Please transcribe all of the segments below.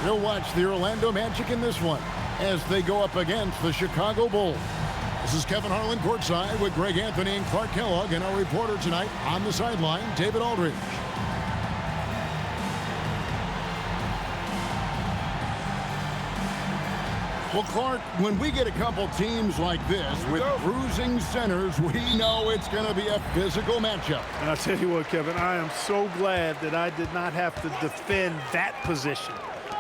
You'll watch the Orlando Magic in this one as they go up against the Chicago Bulls. This is Kevin Harlan courtside with Greg Anthony and Clark Kellogg, and our reporter tonight on the sideline, David Aldridge. Well, Clark, when we get a couple teams like this with bruising centers, we know it's going to be a physical matchup. And I'll tell you what, Kevin, I am so glad that I did not have to defend that position.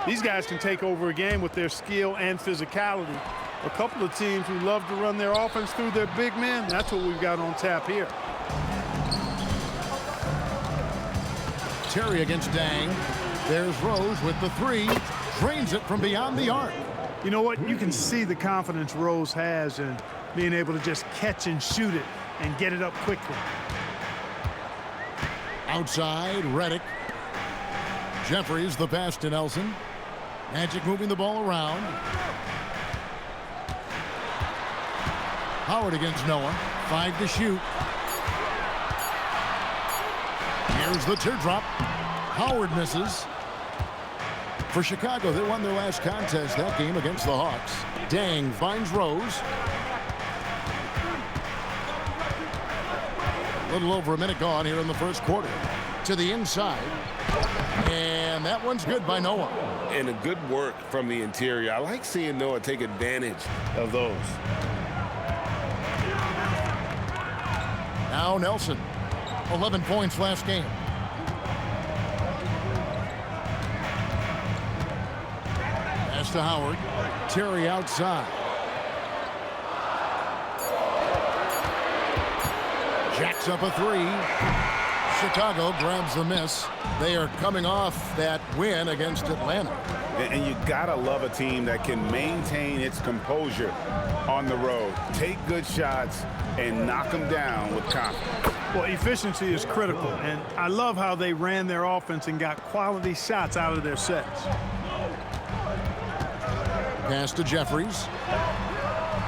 These guys can take over a game with their skill and physicality. A couple of teams who love to run their offense through their big men, that's what we've got on tap here. Terry against Dang. There's Rose with the three. Drains it from beyond the arc. You know what? You can see the confidence Rose has in being able to just catch and shoot it and get it up quickly. Outside, Redick. Jeffries the pass to Nelson. Magic moving the ball around. Howard against Noah. 5 to shoot. Here's the teardrop. Howard misses. For Chicago, they won their last contest that game against the Hawks. Dang finds Rose. A little over a minute gone here in the first quarter. To the inside. And that one's good by Noah. And a good work from the interior. I like seeing Noah take advantage of those. Now Nelson. 11 points last game. Pass to Howard. Terry outside. Jacks up a three. Chicago grabs the miss. They are coming off that win against Atlanta. And you gotta love a team that can maintain its composure on the road. Take good shots and knock them down with confidence. Well, efficiency is critical, and I love how they ran their offense and got quality shots out of their sets. Pass to Jeffries.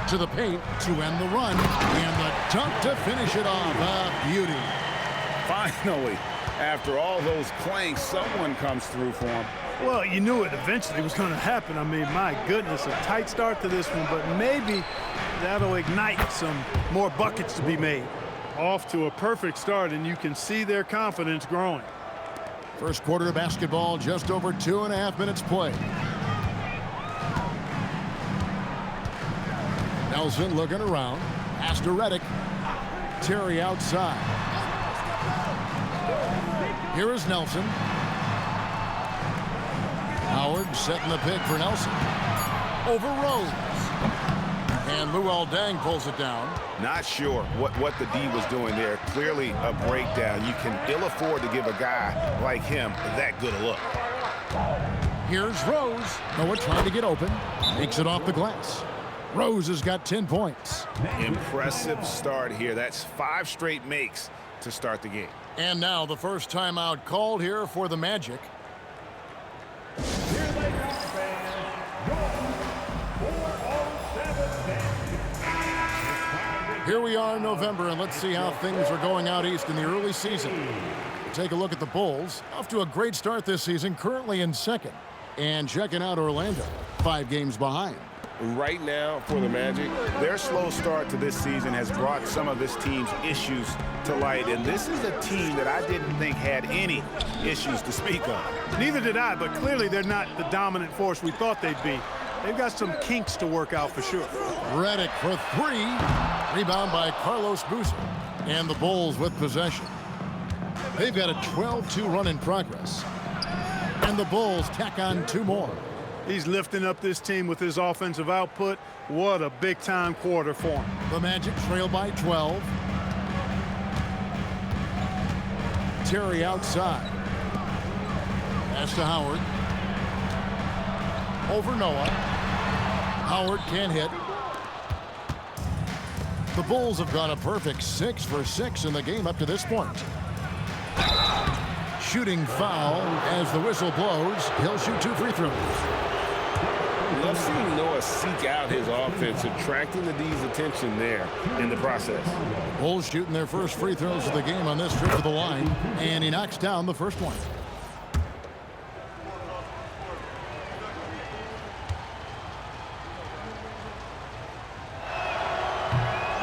To the paint to end the run. And the dunk to finish it off. A beauty. Finally, after all those clanks, someone comes through for him. Well, you knew it eventually was going to happen. I mean, my goodness, a tight start to this one, but maybe that'll ignite some more buckets to be made. Off to a perfect start, and you can see their confidence growing. First quarter of basketball, just over 2.5 minutes played. Nelson looking around. Pass to Redick. Terry outside. Here is Nelson. Howard setting the pick for Nelson. Over Rose. And Luol Deng pulls it down. Not sure what the D was doing there. Clearly a breakdown. You can ill afford to give a guy like him that good a look. Here's Rose. Noah trying to get open. Takes it off the glass. Rose has got 10 points. Impressive start here. That's 5 straight makes to start the game. And now the first timeout called here for the Magic. Here we are in November, and let's see how things are going out east in the early season. We'll take a look at the Bulls. Off to a great start this season, currently in second. And checking out Orlando, 5 games behind. Right now for the Magic, their slow start to this season has brought some of this team's issues to light, and this is a team that I didn't think had any issues to speak of. Neither did I, but clearly they're not the dominant force we thought they'd be. They've got some kinks to work out for sure. Redick for 3. Rebound by Carlos Boozer. And the Bulls with possession. They've got a 12-2 run in progress. And the Bulls tack on 2 more. He's lifting up this team with his offensive output. What a big-time quarter for him. The Magic trail by 12. Terry outside. Pass to Howard. Over Noah. Howard can't hit. The Bulls have gone a perfect 6 for 6 in the game up to this point. Shooting foul as the whistle blows. He'll shoot 2 free throws. Love seeing Noah seek out his offense, attracting the D's attention there in the process. Bulls shooting their first free throws of the game on this trip to the line, and he knocks down the first one.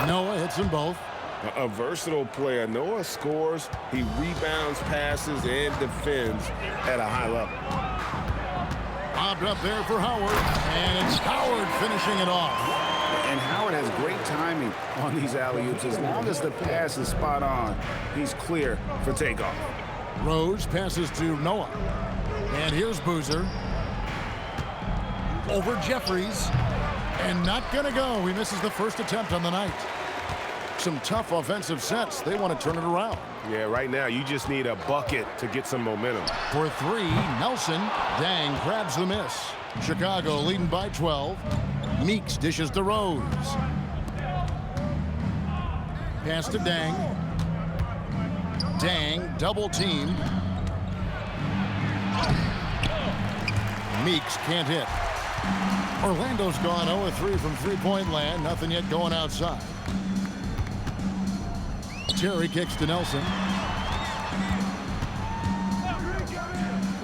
Noah hits them both. A versatile player. Noah scores, he rebounds, passes, and defends at a high level. Bobbed up there for Howard, and it's Howard finishing it off. And Howard has great timing on these alley-oops. As long as the pass is spot on, he's clear for takeoff. Rose passes to Noah. And here's Boozer. Over Jeffries. And not going to go. He misses the first attempt on the night. Some tough offensive sets. They want to turn it around. Yeah, right now you just need a bucket to get some momentum. For three, Nelson. Dang grabs the miss. Chicago leading by 12. Meeks dishes to Rose. Pass to Dang. Dang double teamed. Meeks can't hit. Orlando's gone 0-3 from three-point land. Nothing yet going outside. Terry kicks to Nelson.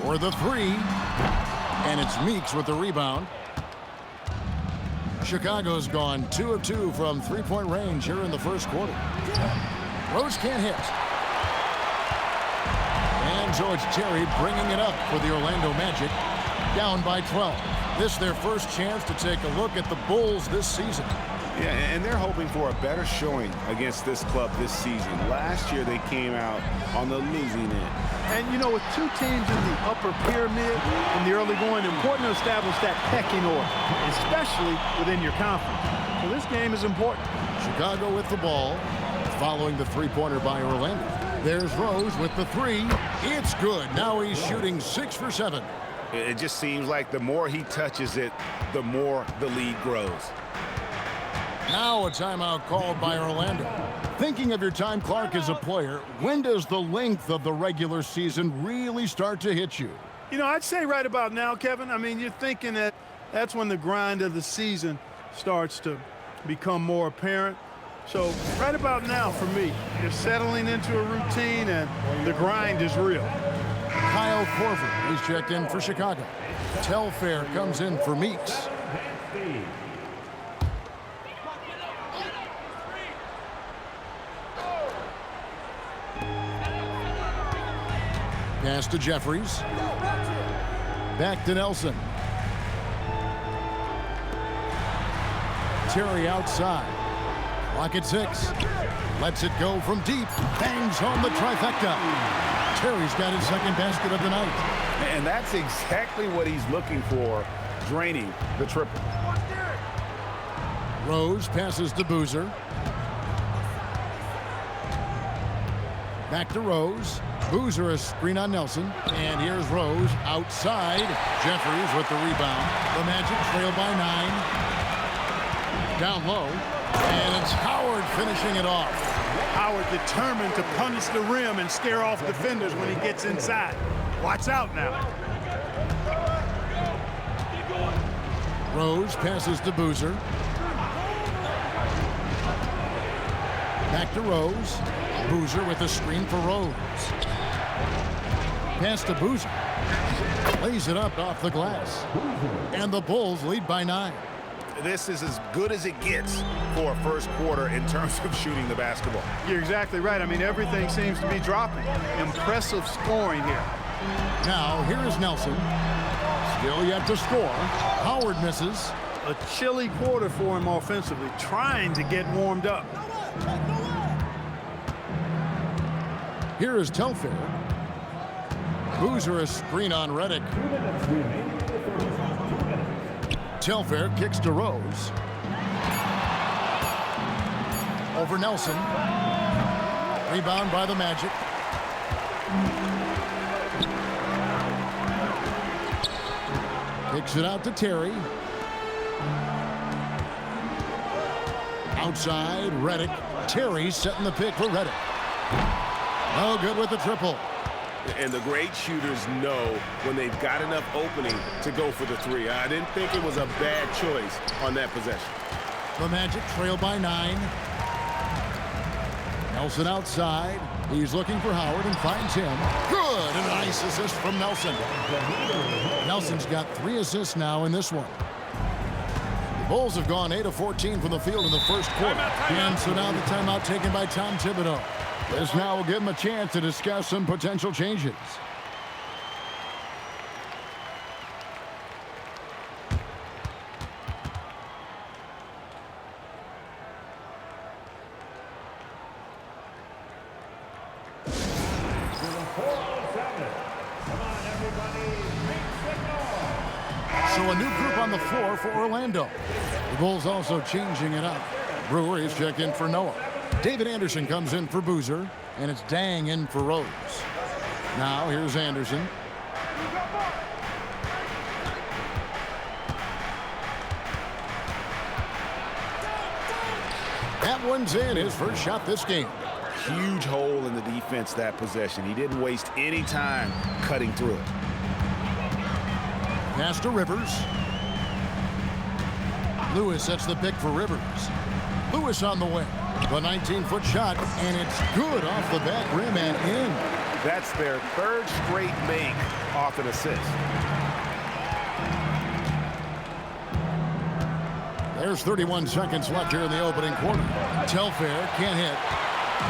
For the three. And it's Meeks with the rebound. Chicago's gone 2 of 2 from three-point range here in the first quarter. Rose can't hit. And so it's Terry bringing it up for the Orlando Magic. Down by 12. This is their first chance to take a look at the Bulls this season. Yeah, and they're hoping for a better showing against this club this season. Last year they came out on the losing end. And, you know, with two teams in the upper pyramid in the early going, important to establish that pecking order, especially within your conference. So this game is important. Chicago with the ball, following the three-pointer by Orlando. There's Rose with the three. It's good. Now he's shooting 6 for 7. It just seems like the more he touches it, the more the lead grows. Now a timeout called by Orlando. Thinking of your time clock as a player, when does the length of the regular season really start to hit you? You know, I'd say right about now, Kevin. I mean, you're thinking that that's when the grind of the season starts to become more apparent. So right about now for me, you're settling into a routine and the grind is real. Kyle Korver, he's checked in for Chicago. Telfair comes in for Meeks. Pass to Jeffries. Back to Nelson. Terry outside. Clock at 6. Lets it go from deep. Bangs home the trifecta. Terry's got his second basket of the night. And that's exactly what he's looking for, draining the triple. Rose passes to Boozer. Back to Rose. Boozer a screen on Nelson. And here's Rose outside. Jeffries with the rebound. The Magic trail by 9. Down low. And it's Howard finishing it off. Howard determined to punish the rim and scare off defenders when he gets inside. Watch out now. Rose passes to Boozer. Back to Rose. Boozer with a screen for Rose. Pass to Boozer. Lays it up off the glass. And the Bulls lead by 9. This is as good as it gets for a first quarter in terms of shooting the basketball. You're exactly right. I mean, everything seems to be dropping. Impressive scoring here. Now, here is Nelson. Still yet to score. Howard misses. A chilly quarter for him offensively, trying to get warmed up. Here is Telfair. Boozer a screen on Redick. Telfair kicks to Rose. Over Nelson. Rebound by the Magic. Kicks it out to Terry. Outside, Redick. Terry setting the pick for Redick. No good with the triple. And the great shooters know when they've got enough opening to go for the three. I didn't think it was a bad choice on that possession. The Magic trail by 9. Nelson outside. He's looking for Howard and finds him. Good! And a nice assist from Nelson. Nelson's got 3 assists now in this one. Bulls have gone 8 of 14 from the field in the first quarter. And so now the timeout taken by Tom Thibodeau. This now will give him a chance to discuss some potential changes. So a new group on the floor for Orlando. The Bulls also changing it up. Brewer is checked in for Noah. David Anderson comes in for Boozer, and it's Dang in for Rose. Now here's Anderson. That one's in, his first shot this game. Huge hole in the defense that possession. He didn't waste any time cutting through it. Pass to Rivers. Lewis sets the pick for Rivers. Lewis on the way. The 19-foot shot, and it's good off the back rim and in. That's their third straight make off an assist. There's 31 seconds left here in the opening quarter. Telfair can't hit.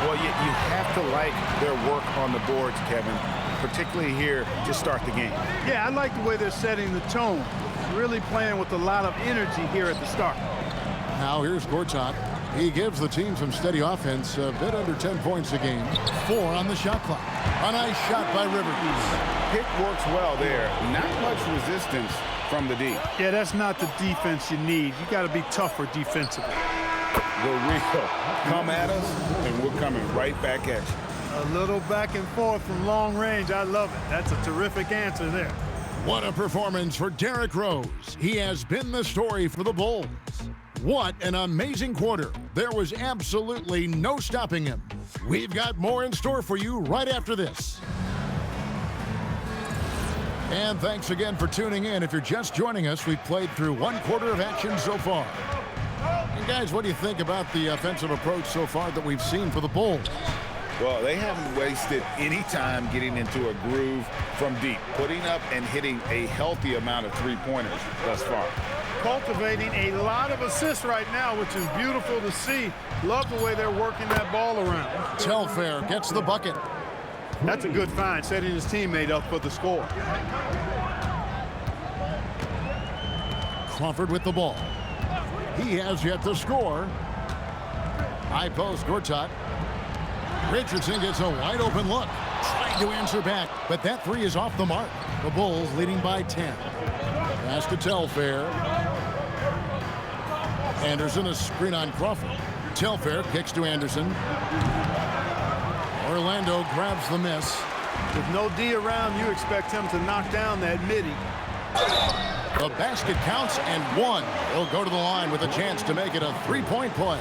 Well, you have to like their work on the boards, Kevin, particularly here to start the game. Yeah, I like the way they're setting the tone. Really playing with a lot of energy here at the start. Now here's Gortat. He gives the team some steady offense, a bit under 10 points a game. 4 on the shot clock. A nice shot by Rivers. Pick works well there. Not much resistance from the D. Yeah, that's not the defense you need. You got to be tougher defensively. We're real. Come at us, and we're coming right back at you. A little back and forth from long range. I love it. That's a terrific answer there. What a performance for Derrick Rose. He has been the story for the Bulls. What an amazing quarter. There was absolutely no stopping him. We've got more in store for you right after this. And thanks again for tuning in. If you're just joining us, we've played through one quarter of action so far. And guys, what do you think about the offensive approach so far that we've seen for the Bulls? Well, they haven't wasted any time getting into a groove from deep, putting up and hitting a healthy amount of three-pointers thus far. Cultivating a lot of assists right now, which is beautiful to see. Love the way they're working that ball around. Telfair gets the bucket. That's a good find, setting his teammate up for the score. Crawford with the ball. He has yet to score. High post, Gortat. Richardson gets a wide open look. Trying to answer back, but that three is off the mark. The Bulls leading by 10. Pass to Telfair. Anderson, a screen on Crawford. Telfair kicks to Anderson. Orlando grabs the miss. With no D around, you expect him to knock down that midi. The basket counts and one. He'll go to the line with a chance to make it a three-point play.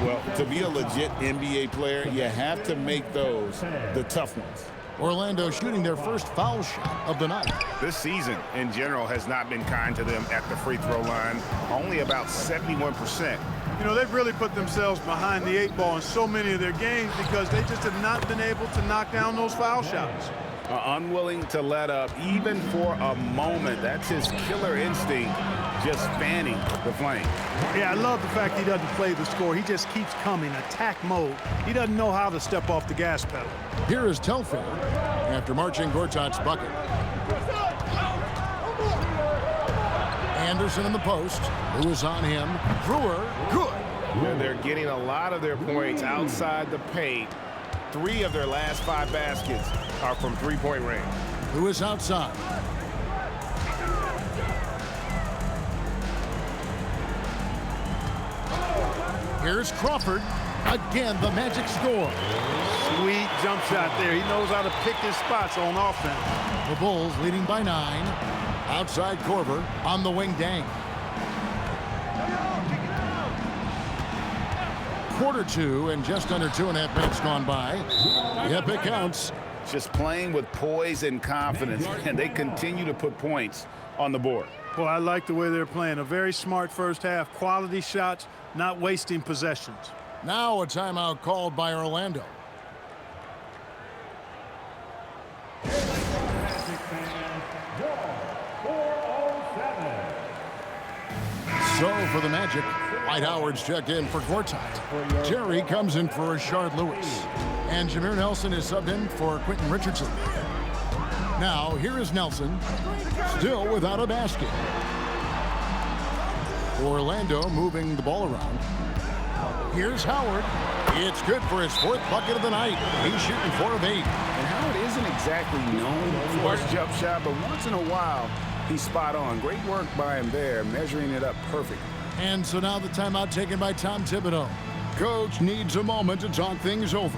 Well, to be a legit NBA player, you have to make those the tough ones. Orlando shooting their first foul shot of the night. This season, in general, has not been kind to them at the free throw line. Only about 71%. You know, they've really put themselves behind the 8 ball in so many of their games because they just have not been able to knock down those foul shots. Unwilling to let up, even for a moment. That's his killer instinct, just fanning the flame. Yeah, I love the fact he doesn't play the score. He just keeps coming, attack mode. He doesn't know how to step off the gas pedal. Here is Telfair after marching Gortat's bucket. Anderson in the post. Who is on him? Brewer, good. And they're getting a lot of their points outside the paint. 3 of their last 5 baskets are from three-point range. Who is outside? Here's Crawford. Again, the magic score. Sweet jump shot there. He knows how to pick his spots on offense. The Bulls leading by 9. Outside Korver on the wing, Dang. Quarter 2 and just under 2.5 minutes gone by. Yep, it counts. Just playing with poise and confidence, and they continue to put points on the board. Well, I like the way they're playing. A very smart first half. Quality shots, not wasting possessions. Now a timeout called by Orlando. So for the Magic, Dwight Howard's checked in for Gortat. Terry comes in for Rashard Lewis. And Jameer Nelson is subbed in for Quentin Richardson. Now, here is Nelson, still without a basket. Orlando moving the ball around. Here's Howard. It's good for his 4th bucket of the night. He's shooting 4 of 8. And Howard isn't exactly known for his jump shot, but once in a while, he's spot on. Great work by him there, measuring it up perfect. And so now the timeout taken by Tom Thibodeau. Coach needs a moment to talk things over.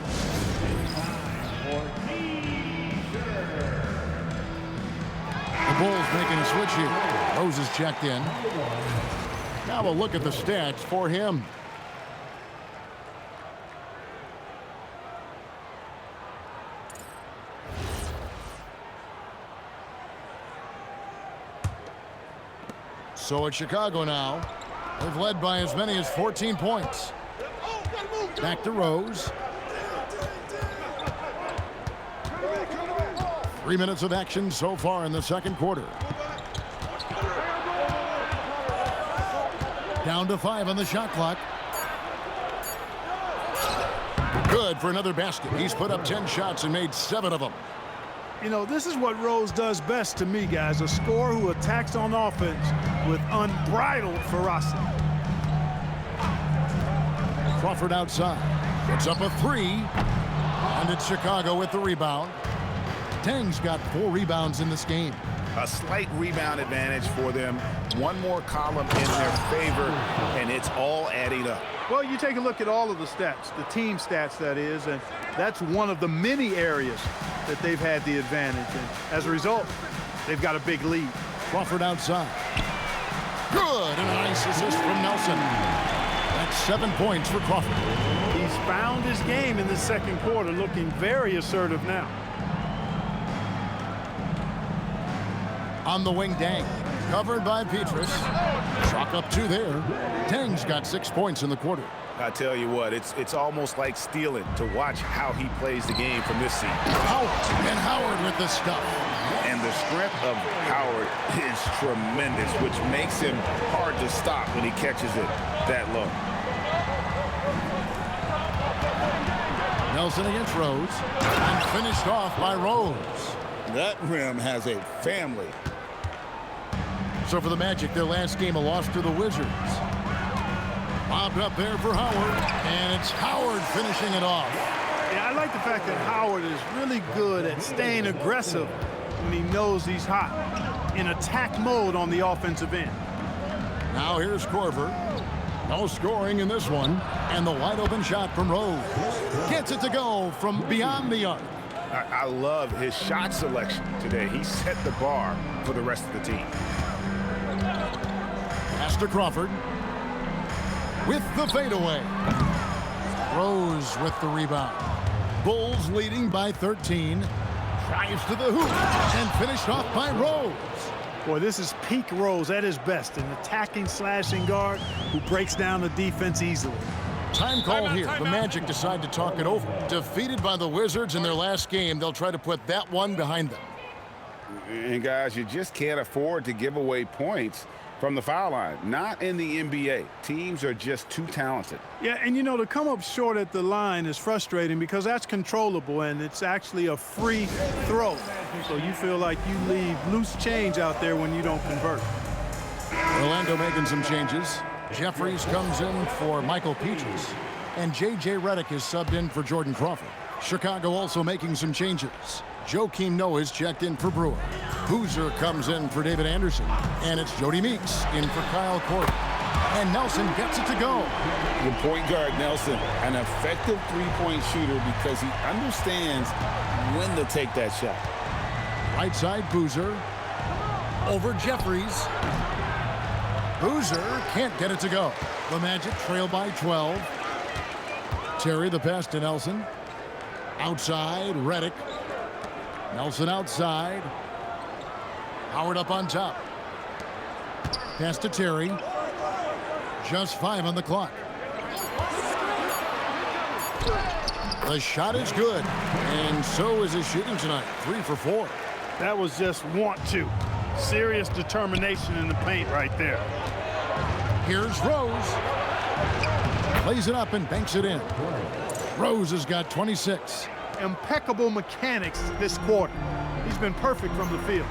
The Bulls making a switch here. Rose is checked in. Now we'll look at the stats for him. So it's Chicago now. They've led by as many as 14 points. Back to Rose. 3 minutes of action so far in the second quarter. Down to 5 on the shot clock. Good for another basket. He's put up 10 shots and made 7 of them. You know, this is what Rose does best to me, guys. A scorer who attacks on offense with unbridled ferocity. Crawford outside. It's up a 3. And it's Chicago with the rebound. Tang's got 4 rebounds in this game. A slight rebound advantage for them. One more column in their favor, and it's all adding up. Well, you take a look at all of the stats, the team stats, that is, and that's one of the many areas that they've had the advantage. And as a result, they've got a big lead. Crawford outside. Good, and a nice assist from Nelson. That's 7 points for Crawford. He's found his game in the second quarter, looking very assertive now. On the wing, Dang. Covered by Petrus. Chalk up 2 there. Dang's got 6 points in the quarter. I tell you what, it's almost like stealing to watch how he plays the game from this seat. Howard with the stuff. And the strength of Howard is tremendous, which makes him hard to stop when he catches it that low. Nelson against Rose. And finished off by Rose. That rim has a family. So for the Magic, their last game, a loss to the Wizards. Bobbed up there for Howard, and it's Howard finishing it off. Yeah, I like the fact that Howard is really good at staying aggressive when he knows he's hot, in attack mode on the offensive end. Now here's Korver. No scoring in this one, and the wide open shot from Rose. Gets it to go from beyond the arc. I love his shot selection today. He set the bar for the rest of the team. Pass to Crawford. With the fadeaway. Rose with the rebound. Bulls leading by 13. Drives to the hoop and finished off by Rose. Boy, this is peak Rose at his best, an attacking, slashing guard who breaks down the defense easily. Time call here. The Magic decide to talk it over. Defeated by the Wizards in their last game, they'll try to put that one behind them. And guys, you just can't afford to give away points from the foul line. Not in the NBA. Teams are just too talented. Yeah, and you know, to come up short at the line is frustrating because that's controllable and it's actually a free throw. So you feel like you leave loose change out there when you don't convert. Orlando making some changes. Jeffries comes in for Michael Petrus, and J.J. Redick is subbed in for Jordan Crawford. Chicago also making some changes. Joakim Noah is checked in for Brewer. Boozer comes in for David Anderson, and it's Jody Meeks in for Kyle Korver. And Nelson gets it to go. The point guard, Nelson, an effective three-point shooter because he understands when to take that shot. Right side, Boozer. Over Jeffries. Boozer can't get it to go. The Magic trail by 12. Terry the pass to Nelson. Outside, Redick. Nelson outside. Howard up on top. Pass to Terry. Just 5 on the clock. The shot is good, and so is his shooting tonight. 3 for 4. That was just want to. Serious determination in the paint right there. Here's Rose. Plays it up and banks it in. Rose has got 26. Impeccable mechanics this quarter. He's been perfect from the field.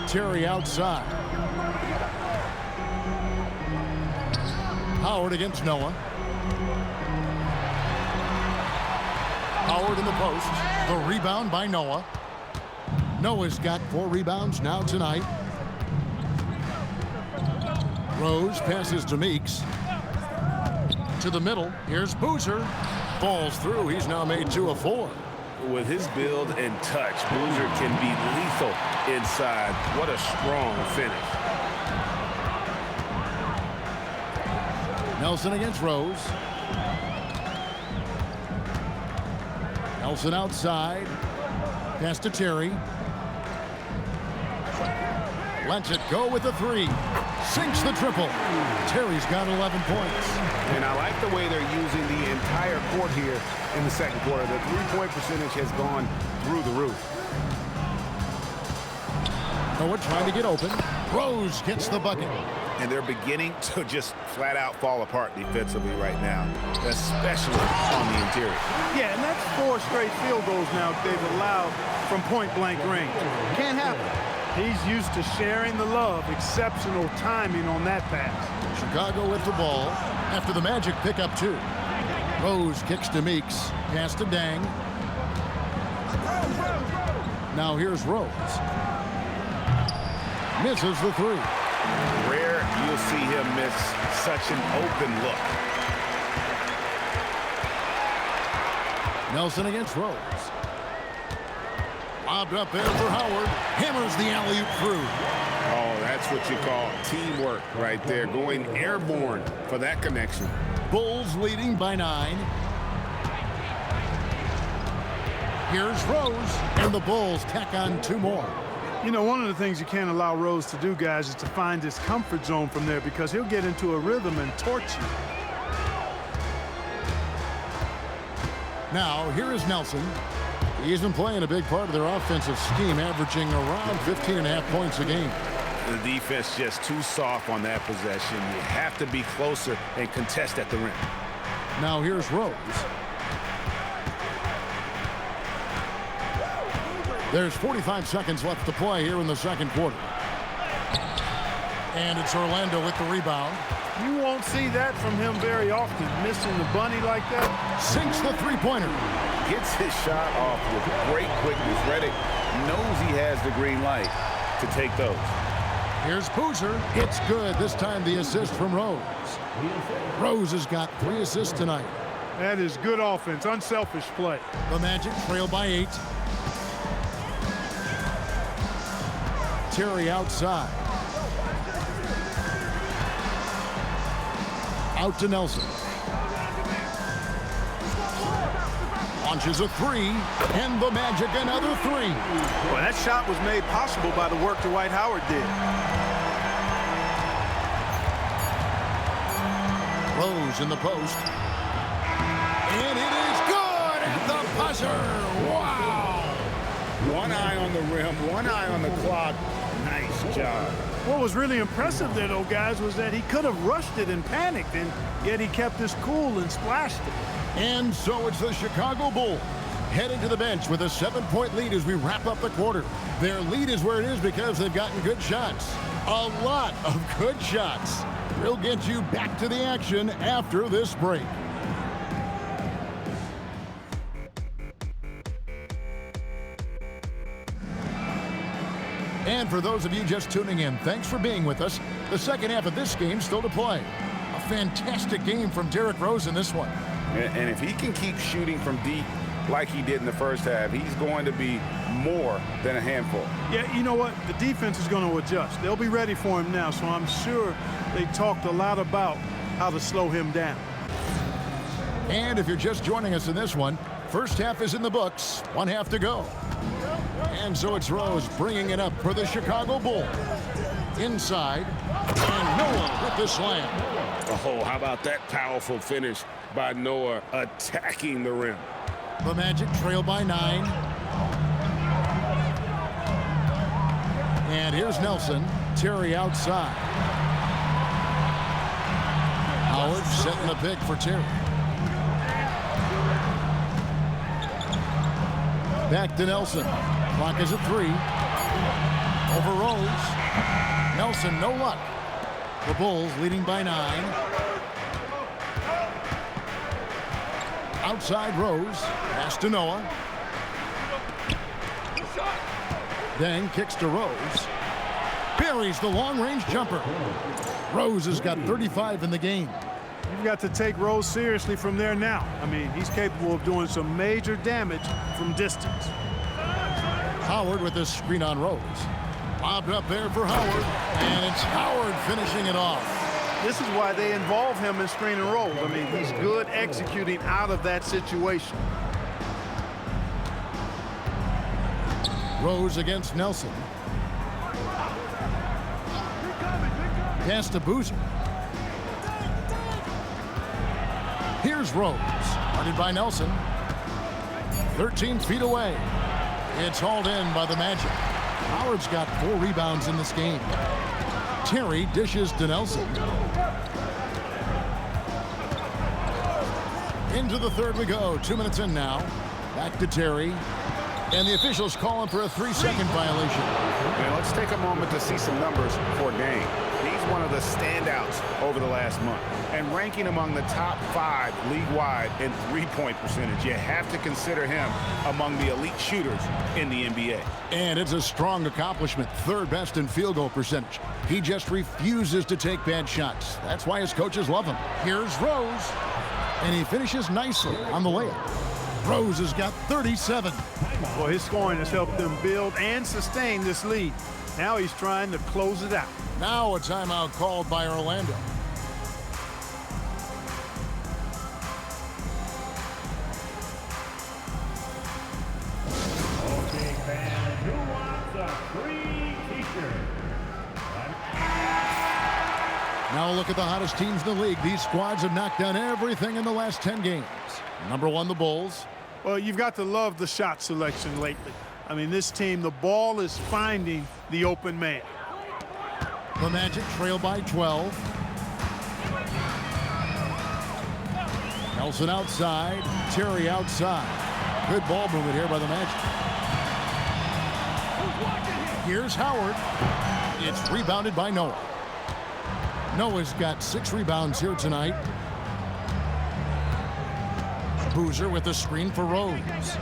Terry outside. Howard against Noah. Howard in the post. The rebound by Noah. Noah's got 4 rebounds now tonight. Rose passes to Meeks. To the middle. Here's Boozer. Falls through. He's now made 2 of 4. With his build and touch, Boozer can be lethal inside. What a strong finish. Nelson against Rose. Nelson outside. Pass to Terry. Lets it go with the 3. Sinks the triple. Terry's got 11 points. And I like the way they're using the entire court here in the second quarter. The three-point percentage has gone through the roof. Noah trying to get open. Rose gets the bucket. And they're beginning to just flat out fall apart defensively right now, especially on the interior. Yeah, and that's 4 straight field goals now they've allowed from point-blank range. Can't happen. He's used to sharing the love. Exceptional timing on that pass. Chicago with the ball after the Magic pick up 2. Rose kicks to Meeks. Pass to Dang. Now here's Rose. Misses the 3. Rare you'll see him miss such an open look. Nelson against Rose. Lobbed up there for Howard. Hammers the alley-oop through. Oh, that's what you call teamwork right there. Going airborne for that connection. Bulls leading by 9. Here's Rose. And the Bulls tack on 2 more. You know, one of the things you can't allow Rose to do, guys, is to find his comfort zone from there because he'll get into a rhythm and torch you. Now, here is Nelson. He's been playing a big part of their offensive scheme, averaging around 15.5 points a game. The defense just too soft on that possession. You have to be closer and contest at the rim. Now here's Rose. There's 45 seconds left to play here in the second quarter. And it's Orlando with the rebound. You won't see that from him very often, missing the bunny like that. Sinks the 3-pointer. Gets his shot off with great quickness. Reddick knows he has the green light to take those. Here's Boozer. It's good. This time the assist from Rose. Rose has got 3 assists tonight. That is good offense, unselfish play. The Magic trail by 8. Terry outside. Out to Nelson. Launches a 3, and the Magic another 3. Well, that shot was made possible by the work Dwight Howard did. Rose in the post. And it is good at the buzzer. Wow. One eye on the rim, one eye on the clock. Nice job. What was really impressive there, though, guys, was that he could have rushed it and panicked, and yet he kept his cool and splashed it. And so it's the Chicago Bulls heading to the bench with a 7-point lead as we wrap up the quarter. Their lead is where it is because they've gotten good shots. A lot of good shots. We'll get you back to the action after this break. And for those of you just tuning in, thanks for being with us. The second half of this game still to play. A fantastic game from Derrick Rose in this one. And if he can keep shooting from deep like he did in the first half, he's going to be more than a handful. Yeah, you know what? The defense is going to adjust. They'll be ready for him now, so I'm sure they talked a lot about how to slow him down. And if you're just joining us in this one, first half is in the books, 1 half to go. And so it's Rose bringing it up for the Chicago Bulls. Inside, and Noah with the slam. Oh, how about that powerful finish by Noah attacking the rim. The Magic trail by 9. And here's Nelson. Terry outside. Howard setting the pick for Terry. Back to Nelson. Clock is at 3. Over Rose. Nelson, no luck. The Bulls leading by 9. Outside Rose. Pass to Noah. Deng kicks to Rose. Buries the long-range jumper. Rose has got 35 in the game. You've got to take Rose seriously from there now. I mean, he's capable of doing some major damage from distance. Howard with this screen on Rose. Lobbed up there for Howard, and it's Howard finishing it off. This is why they involve him in screen and roll. I mean, he's good executing out of that situation. Rose against Nelson. Pass to Boozer. Here's Rose, guarded by Nelson. 13 feet away. It's hauled in by the Magic. Howard's got 4 rebounds in this game. Terry dishes to Nelson. Into the third we go. 2 minutes in now. Back to Terry. And the officials calling for a 3-second violation. And let's take a moment to see some numbers for Deng. He's one of the standouts over the last month and ranking among the top 5 league-wide in three-point percentage. You have to consider him among the elite shooters in the NBA. And it's a strong accomplishment. 3rd best in field goal percentage. He just refuses to take bad shots. That's why his coaches love him. Here's Rose. And he finishes nicely on the layup. Rose has got 37. Well, his scoring has helped them build and sustain this lead. Now he's trying to close it out. Now a timeout called by Orlando. Okay, fans, who wants a free t-shirt? Now a look at the hottest teams in the league. These squads have knocked down everything in the last 10 games. Number 1, the Bulls. Well, you've got to love the shot selection lately. I mean, this team, the ball is finding the open man. The Magic trail by 12. Nelson outside. Terry outside. Good ball movement here by the Magic. Here's Howard. It's rebounded by Noah. Noah's got 6 rebounds here tonight. Boozer with the screen for Rose.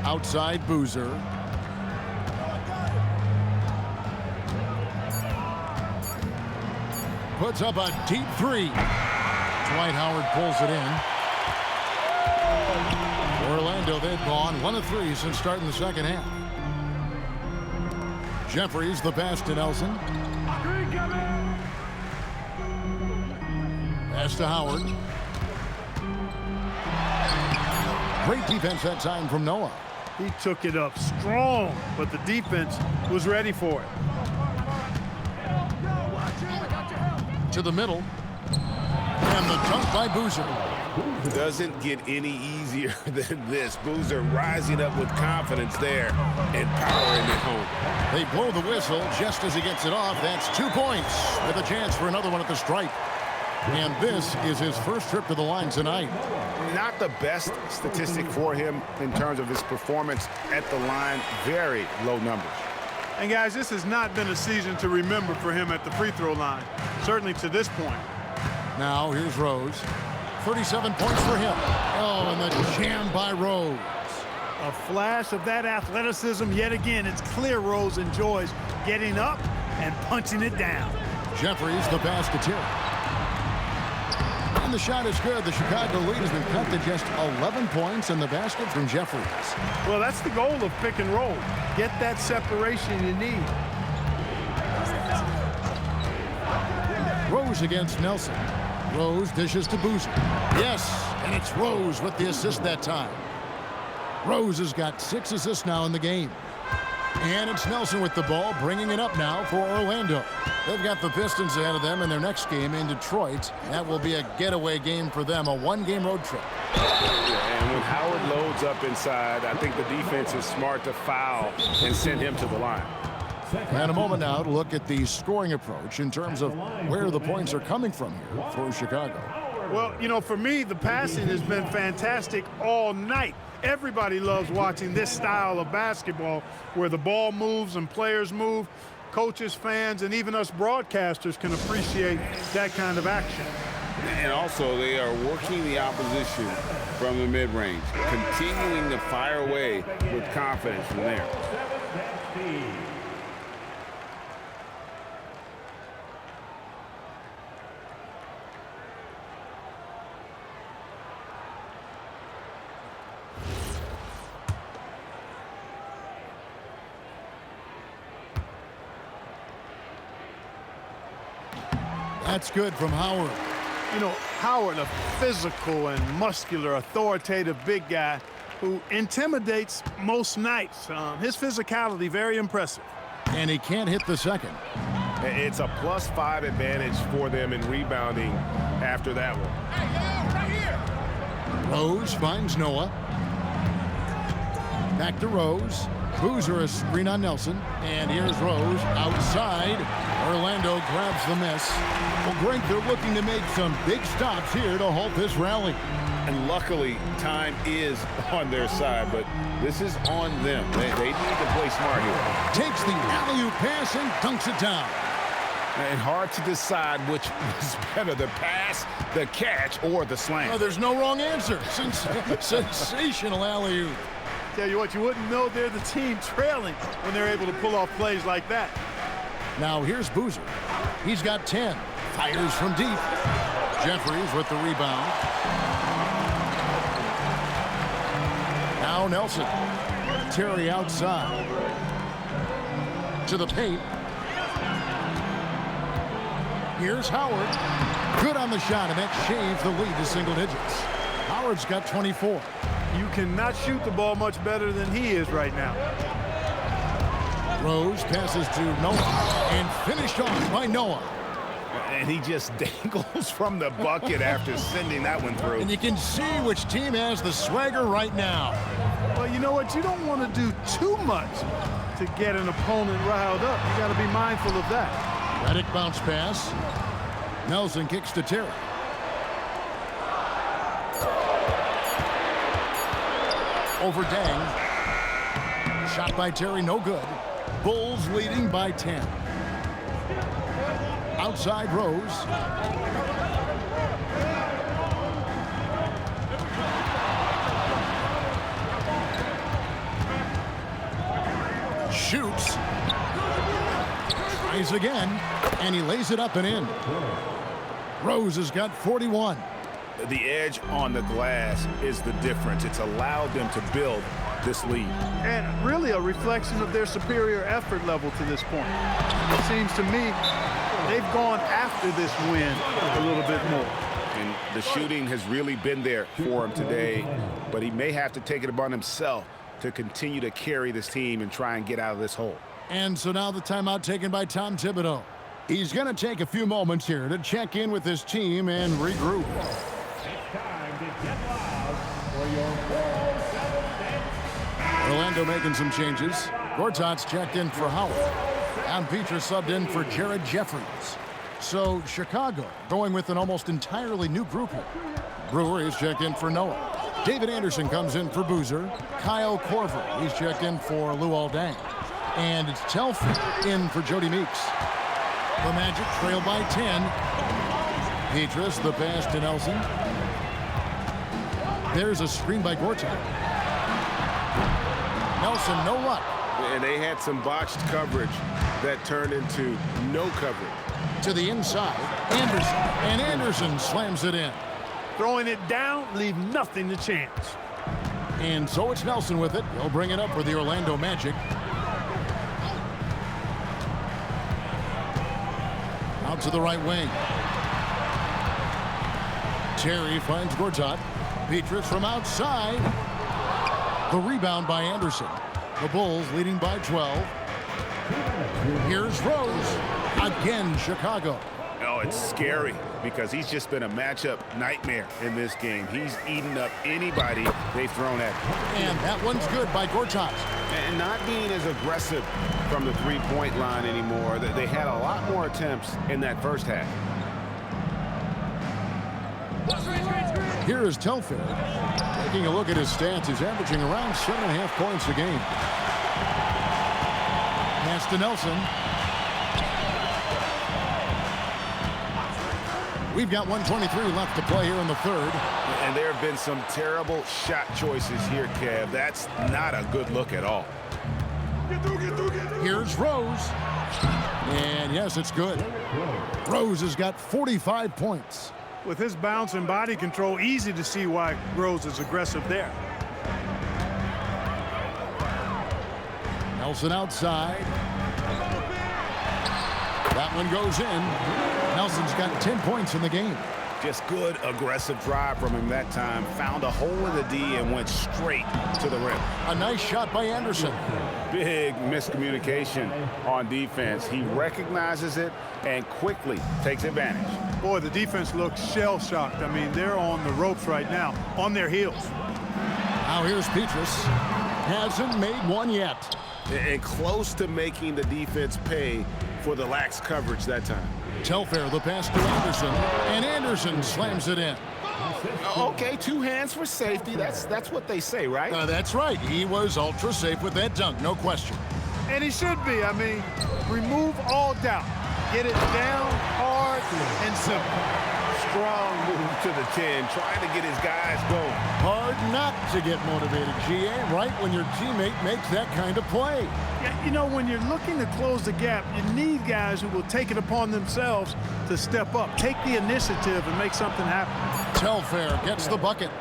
Outside Boozer. Puts up a deep 3. Dwight Howard pulls it in. Orlando, they've gone 1 of 3 since starting the second half. Jeffries the pass to Nelson. Pass to Howard. Great defense that time from Noah. He took it up strong, but the defense was ready for it. To the middle. And the dunk by Boozer. Doesn't get any easier than this. Boozer rising up with confidence there and powering it home. They blow the whistle just as he gets it off. That's 2 points with a chance for another one at the stripe. And this is his first trip to the line tonight. Not the best statistic for him in terms of his performance at the line. Very low numbers. And guys, this has not been a season to remember for him at the free throw line, certainly to this point. Now here's Rose. 37 points for him. Oh, and the jam by Rose. A flash of that athleticism yet again. It's clear Rose enjoys getting up and punching it down. Jeffries the pass to Terry. And the shot is good. The Chicago lead has been cut to just 11 points in the basket from Jeffries. Well, that's the goal of pick and roll. Get that separation you need. Rose against Nelson. Rose dishes to Boozer. Yes, and it's Rose with the assist that time. Rose has got 6 assists now in the game. And it's Nelson with the ball, bringing it up now for Orlando. They've got the Pistons ahead of them in their next game in Detroit. That will be a getaway game for them, a 1-game road trip. And when Howard loads up inside, I think the defense is smart to foul and send him to the line. And a moment now to look at the scoring approach in terms of where the points are coming from here for Chicago. Well, you know, for me, the passing has been fantastic all night. Everybody loves watching this style of basketball where the ball moves and players move. Coaches, fans, and even us broadcasters can appreciate that kind of action. And also, they are working the opposition from the mid-range, continuing to fire away with confidence from there. That's good from Howard. You know, Howard, a physical and muscular, authoritative big guy who intimidates most nights. His physicality, very impressive. And he can't hit the second. It's a +5 advantage for them in rebounding after that one. Rose finds Noah. Back to Rose. Boozer a screen on Nelson. And here's Rose outside. Orlando grabs the miss. Well, Greg, they're looking to make some big stops here to halt this rally. And luckily, time is on their side, but this is on them. They need to play smart here. Takes the alley-oop pass and dunks it down. And hard to decide which was better, the pass, the catch, or the slam. Oh, there's no wrong answer. Sensational alley-oop. Tell you what, you wouldn't know they're the team trailing when they're able to pull off plays like that. Now here's Boozer. He's got 10. Fires from deep. Jeffries with the rebound. Now Nelson. Terry outside. To the paint. Here's Howard. Good on the shot, and that shaves the lead to single digits. Howard's got 24. You cannot shoot the ball much better than he is right now. Rose passes to Noah and finished off by Noah. And he just dangles from the bucket after sending that one through. And you can see which team has the swagger right now. Well, you know what? You don't want to do too much to get an opponent riled up. You got to be mindful of that. Redick bounce pass. Nelson kicks to Terry. Over Dang. Shot by Terry, no good. Bulls leading by 10. Outside Rose. Shoots. Tries again. And he lays it up and in. Rose has got 41. The edge on the glass is the difference. It's allowed them to build this lead. And really a reflection of their superior effort level to this point. It seems to me they've gone after this win a little bit more. And the shooting has really been there for him today, but he may have to take it upon himself to continue to carry this team and try and get out of this hole. And so now the timeout taken by Tom Thibodeau. He's going to take a few moments here to check in with his team and regroup. Orlando making some changes. Gortat's checked in for Howard. And Petrus subbed in for Jared Jeffries. So Chicago going with an almost entirely new group here. Brewer is checked in for Noah. David Anderson comes in for Boozer. Kyle Korver, he's checked in for Luol Deng. And it's Telford in for Jody Meeks. The Magic trail by 10. Petrus, the pass to Nelson. There's a screen by Gortat. Nelson, no luck. And they had some botched coverage that turned into no coverage. To the inside, Anderson. And Anderson slams it in. Throwing it down, leave nothing to chance. And so it's Nelson with it. He'll bring it up for the Orlando Magic. Out to the right wing. Terry finds Gortat. Petrus from outside. The rebound by Anderson. The Bulls leading by 12. Here's Rose. Again, Chicago. Oh, it's scary because he's just been a matchup nightmare in this game. He's eaten up anybody they've thrown at him. And that one's good by Gortat. And not being as aggressive from the three-point line anymore. They had a lot more attempts in that first half. Here is Telfair. Taking a look at his stats, he's averaging around 7.5 points a game. Pass to Nelson. We've got 1:23 left to play here in the third. And there have been some terrible shot choices here, Kev. That's not a good look at all. Here's Rose. And yes, it's good. Rose has got 45 points. With his bounce and body control, easy to see why Rose is aggressive there. Nelson outside. That one goes in. Nelson's got 10 points in the game. Just good aggressive drive from him that time. Found a hole in the D and went straight to the rim. A nice shot by Anderson. Big miscommunication on defense. He recognizes it and quickly takes advantage. Boy, the defense looks shell-shocked. I mean, they're on the ropes right now, on their heels. Now here's Petrus. Hasn't made one yet. And close to making the defense pay for the lax coverage that time. Telfair, the pass to Anderson, and Anderson slams it in. Okay, 2 hands for safety. That's what they say, right? That's right. He was ultra safe with that dunk, no question. And he should be. I mean, remove all doubt. Get it down, hard, and simple. Strong move to the 10, trying to get his guys going. Hard not to get motivated, GA, right when your teammate makes that kind of play. Yeah, you know, when you're looking to close the gap, you need guys who will take it upon themselves to step up, take the initiative, and make something happen. Telfair gets the bucket.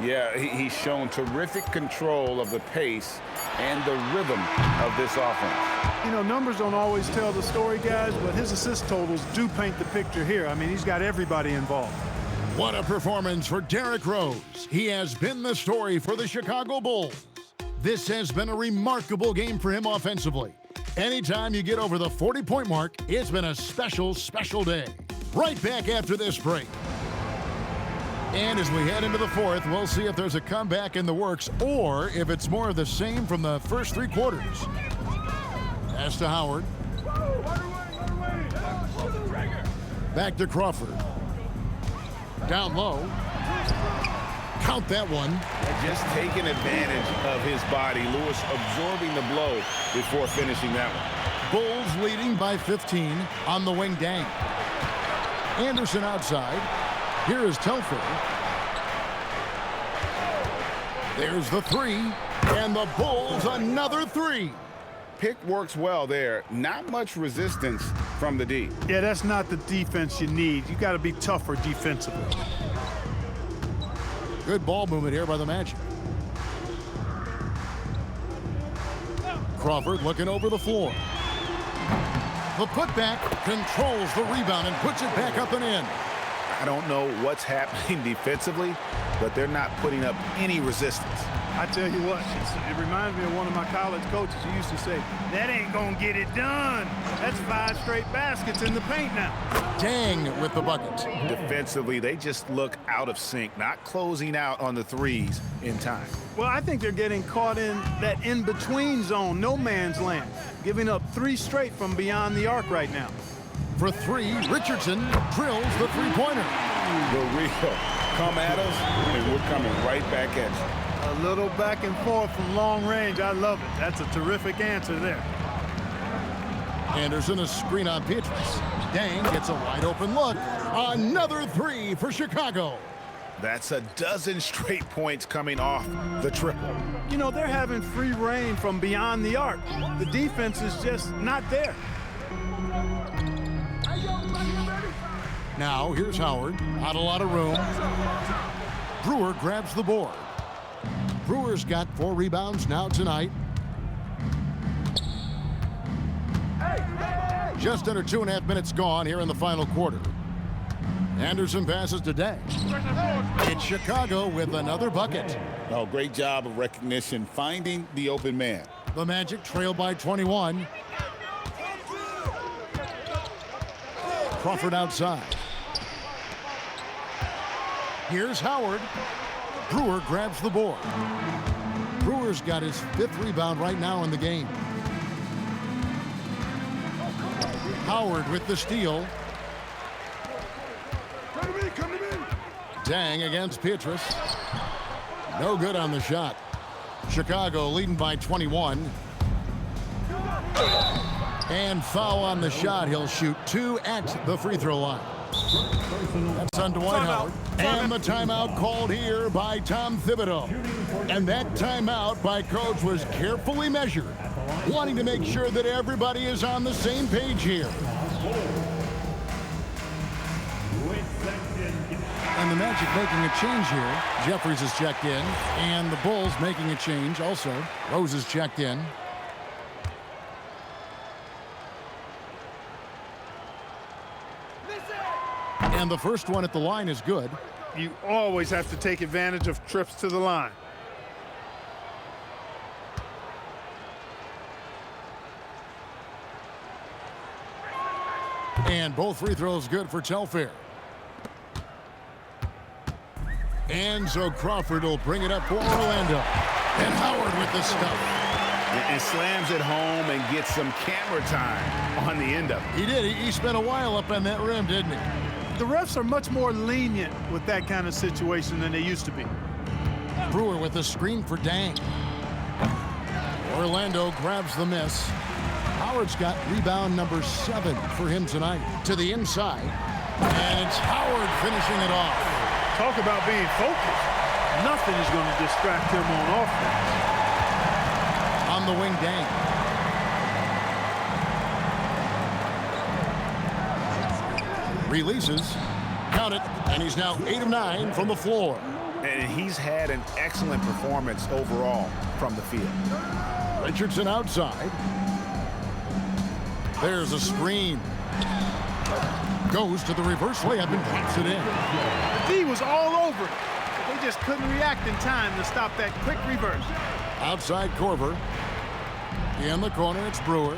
Yeah, he's shown terrific control of the pace and the rhythm of this offense. You know, numbers don't always tell the story, guys, but his assist totals do paint the picture here. I mean, he's got everybody involved. What a performance for Derrick Rose. He has been the story for the Chicago Bulls. This has been a remarkable game for him offensively. Anytime you get over the 40-point mark, it's been a special, special day. Right back after this break. And as we head into the fourth, we'll see if there's a comeback in the works or if it's more of the same from the first 3 quarters. Pass to Howard. Back to Crawford. Down low. Count that one. Just taking advantage of his body. Lewis absorbing the blow before finishing that one. Bulls leading by 15 on the wing. Dang. Anderson outside. Here is Telfair. There's the 3. And the Bulls another 3. Pick works well there. Not much resistance from the D. Yeah, that's not the defense you need. You got to be tougher defensively. Good ball movement here by the Magic. Crawford looking over the floor. The putback controls the rebound and puts it back up and in. I don't know what's happening defensively, but they're not putting up any resistance. I tell you what, it reminds me of one of my college coaches who used to say, that ain't gonna get it done. That's 5 straight baskets in the paint now. Dang with the bucket. Defensively, they just look out of sync, not closing out on the threes in time. Well, I think they're getting caught in that in-between zone, no man's land, giving up 3 straight from beyond the arc right now. For 3, Richardson drills the three-pointer. The real come at us, and we're coming right back at you. A little back and forth from long range. I love it. That's a terrific answer there. Anderson, a screen on Petrus. Dang gets a wide open look. Another 3 for Chicago. That's a dozen straight points coming off the triple. You know, they're having free reign from beyond the arc. The defense is just not there. Now, here's Howard. Not a lot of room. Brewer grabs the board. Brewer's got 4 rebounds now tonight. Just under 2.5 minutes gone here in the final quarter. Anderson passes to Day. It's Chicago with another bucket. Oh, great job of recognition, finding the open man. The Magic trail by 21. Crawford outside. Here's Howard. Brewer grabs the board. Brewer's got his 5th rebound right now in the game. Howard with the steal. Come to me. Dang against Petrus. No good on the shot. Chicago leading by 21. And foul on the shot. He'll shoot 2 at the free throw line. That's on Dwight Howard. And the timeout called here by Tom Thibodeau. And that timeout by Coach was carefully measured, wanting to make sure that everybody is on the same page here. And the Magic making a change here. Jeffries is checked in. And the Bulls making a change also. Rose is checked in. And the first one at the line is good. You always have to take advantage of trips to the line. And both free throws good for Telfair. And so Crawford will bring it up for Orlando. And Howard with the stuff. And slams it home and gets some camera time on the end of it. He did. He spent a while up on that rim, didn't he? The refs are much more lenient with that kind of situation than they used to be. Brewer with a screen for Dang. Orlando grabs the miss. Howard's got rebound number 7 for him tonight. To the inside. And it's Howard finishing it off. Talk about being focused. Nothing is going to distract him on offense. On the wing, Dang. Releases. Count it. And he's now 8 of 9 from the floor. And he's had an excellent performance overall from the field. Richardson outside. There's a screen. Goes to the reverse layup and pops it in. The D was all over it. They just couldn't react in time to stop that quick reverse. Outside Korver. In the corner, it's Brewer.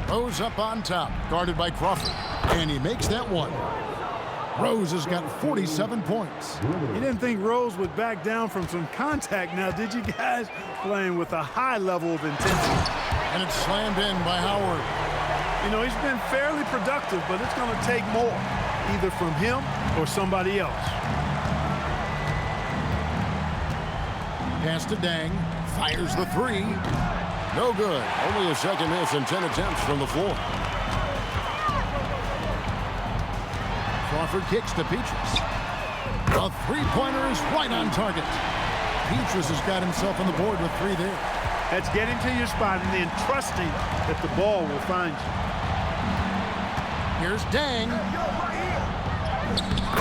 Rose up on top, guarded by Crawford. And he makes that one. Rose has got 47 points. You didn't think Rose would back down from some contact now, did you guys? Playing with a high level of intensity. And it's slammed in by Howard. You know, he's been fairly productive, but it's going to take more, either from him or somebody else. Pass to Dang. Fires the 3. No good. Only a second miss and 10 attempts from the floor. Crawford kicks to Petrus. The 3-pointer is right on target. Petrus has got himself on the board with 3 there. That's getting to your spot and then trusting that the ball will find you. Here's Dang.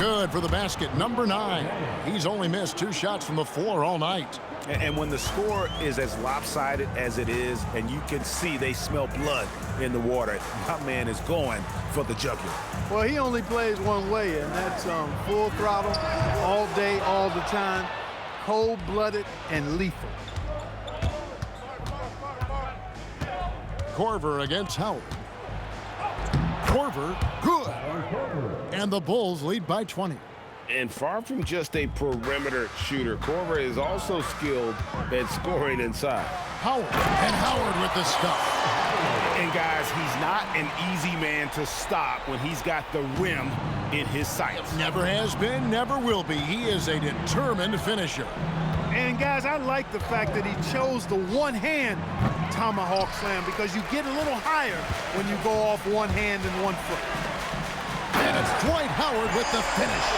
Good for the basket, number 9. He's only missed 2 shots from the floor all night. And when the score is as lopsided as it is, and you can see they smell blood in the water, my man is going for the jugular. Well, he only plays one way, and that's full throttle, all day, all the time, cold-blooded and lethal. Korver against Howard. Korver, good. And the Bulls lead by 20. And far from just a perimeter shooter, Korver is also skilled at scoring inside. Howard, and Howard with the stuff. And guys, he's not an easy man to stop when he's got the rim in his sights. Never has been, never will be. He is a determined finisher. And guys, I like the fact that he chose the one-hand tomahawk slam because you get a little higher when you go off one hand and one foot. And it's Dwight Howard with the finish.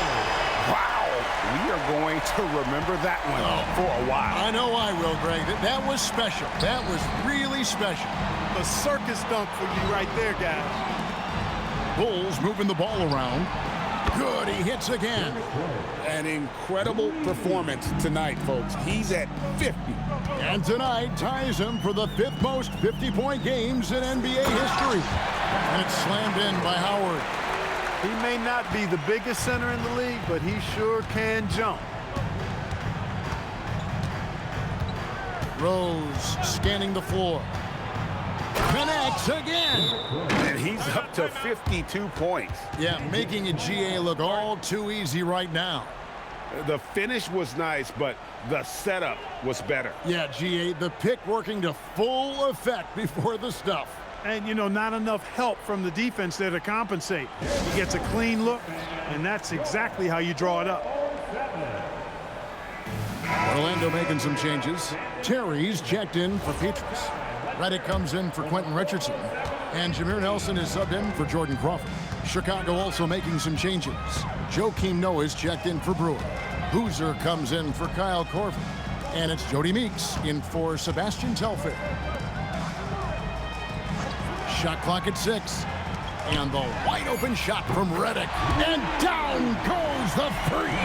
Wow, we are going to remember that one for a while. I know I will, Greg. That was special. That was really special. A circus dunk for you right there, guys. Bulls moving the ball around. Good, he hits again. An incredible performance tonight, folks. He's at 50. And tonight ties him for the 5th most 50-point games in NBA history. And it's slammed in by Howard. He may not be the biggest center in the league, but he sure can jump. Rose scanning the floor. connects again. And he's up to 52 points. Yeah, making a GA look all too easy right now. The finish was nice, but the setup was better. Yeah, GA, the pick working to full effect before the stuff. And, you know, not enough help from the defense there to compensate. He gets a clean look, and that's exactly how you draw it up. Orlando making some changes. Terry's checked in for Petrus. Reddick comes in for Quentin Richardson. And Jameer Nelson is subbed in for Jordan Crawford. Chicago also making some changes. Joakim Noah's checked in for Brewer. Boozer comes in for Kyle Korver. And it's Jody Meeks in for Sebastian Telfair. Shot clock at 6. And the wide open shot from Reddick. And down goes the three.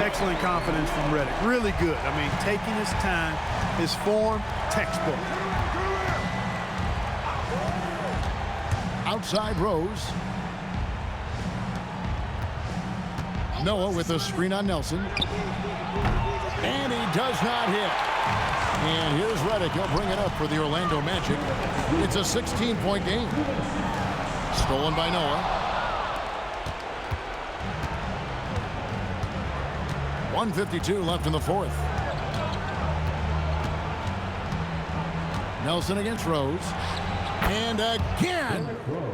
Excellent confidence from Reddick. Really good. I mean, taking his time, his form, textbook. Outside Rose. Noah with a screen on Nelson. And he does not hit. And here's Reddick. He'll bring it up for the Orlando Magic. It's a 16-point game. Stolen by Noah. 1:52 left in the fourth. Nelson against Rose. And again.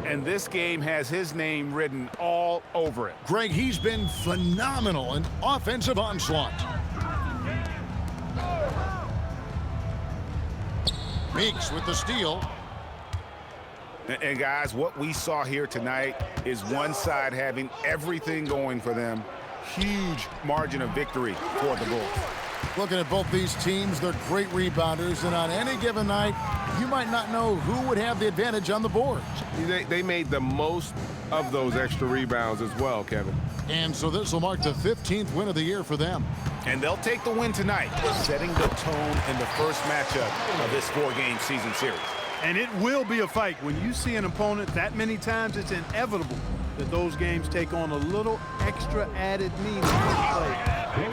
And this game has his name written all over it. Greg, he's been phenomenal in offensive onslaught. Meeks with the steal. And guys, what we saw here tonight is one side having everything going for them. Huge margin of victory for the Bulls. Looking at both these teams, they're great rebounders, and on any given night, you might not know who would have the advantage on the board. They made the most of those extra rebounds as well, Kevin. And so this will mark the 15th win of the year for them. And they'll take the win tonight, setting the tone in the first matchup of this 4-game season series. And it will be a fight. When you see an opponent that many times, it's inevitable that those games take on a little extra added meaning to play.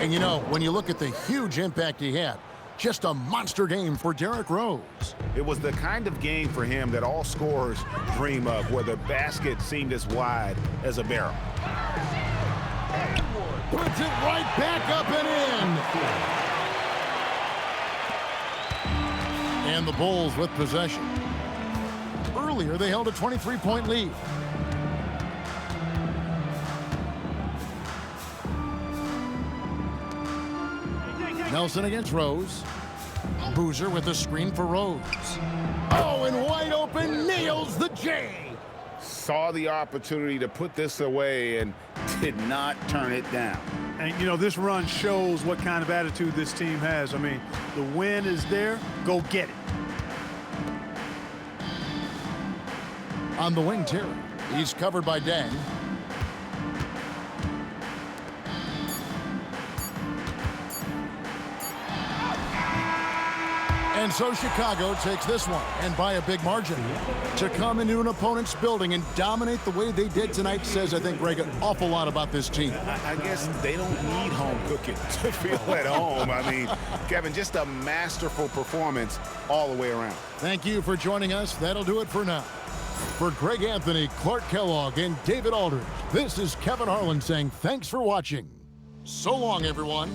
And you know, when you look at the huge impact he had, just a monster game for Derrick Rose. It was the kind of game for him that all scorers dream of, where the basket seemed as wide as a barrel. Puts it right back up and in. And the Bulls with possession. Earlier, they held a 23-point lead. Nelson against Rose. Boozer with a screen for Rose. Oh, and wide open, nails the J. Saw the opportunity to put this away and did not turn it down. And, you know, this run shows what kind of attitude this team has. I mean, the win is there. Go get it. On the wing, Terry. He's covered by Deng. And so Chicago takes this one, and by a big margin. To come into an opponent's building and dominate the way they did tonight says, I think, Greg, an awful lot about this team. I guess they don't need home cooking to feel at home. I mean, Kevin, just a masterful performance all the way around. Thank you for joining us. That'll do it for now. For Greg Anthony, Clark Kellogg, and David Aldridge, this is Kevin Harlan saying thanks for watching. So long, everyone.